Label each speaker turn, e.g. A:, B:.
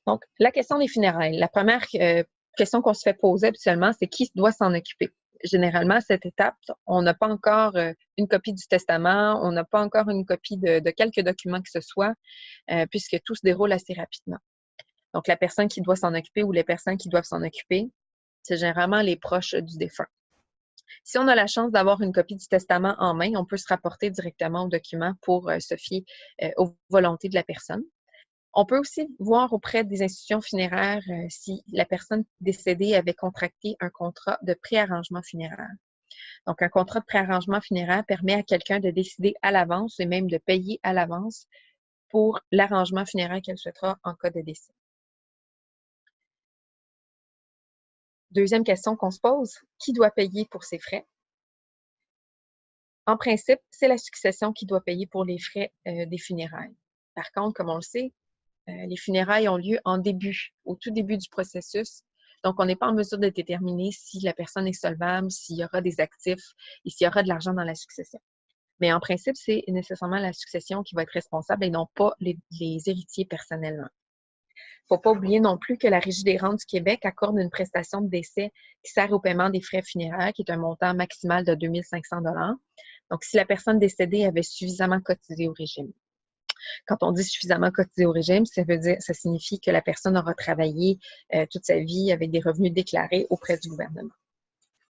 A: Donc, la question des funérailles. La première question qu'on se fait poser habituellement, c'est qui doit s'en occuper? Généralement, à cette étape, on n'a pas encore une copie du testament, on n'a pas encore une copie de quelques documents que ce soit, puisque tout se déroule assez rapidement. Donc, la personne qui doit s'en occuper ou les personnes qui doivent s'en occuper, c'est généralement les proches du défunt. Si on a la chance d'avoir une copie du testament en main, on peut se rapporter directement au document pour se fier aux volontés de la personne. On peut aussi voir auprès des institutions funéraires si la personne décédée avait contracté un contrat de préarrangement funéraire. Donc, un contrat de préarrangement funéraire permet à quelqu'un de décider à l'avance et même de payer à l'avance pour l'arrangement funéraire qu'elle souhaitera en cas de décès. Deuxième question qu'on se pose, qui doit payer pour ces frais? En principe, c'est la succession qui doit payer pour les frais des funérailles. Par contre, comme on le sait, les funérailles ont lieu au tout début du processus. Donc, on n'est pas en mesure de déterminer si la personne est solvable, s'il y aura des actifs et s'il y aura de l'argent dans la succession. Mais en principe, c'est nécessairement la succession qui va être responsable et non pas les héritiers personnellement. Il ne faut pas oublier non plus que la Régie des rentes du Québec accorde une prestation de décès qui sert au paiement des frais funéraires, qui est un montant maximal de 2 500 $. Donc, si la personne décédée avait suffisamment cotisé au régime. Quand on dit suffisamment cotisé au régime, ça signifie que la personne aura travaillé toute sa vie avec des revenus déclarés auprès du gouvernement.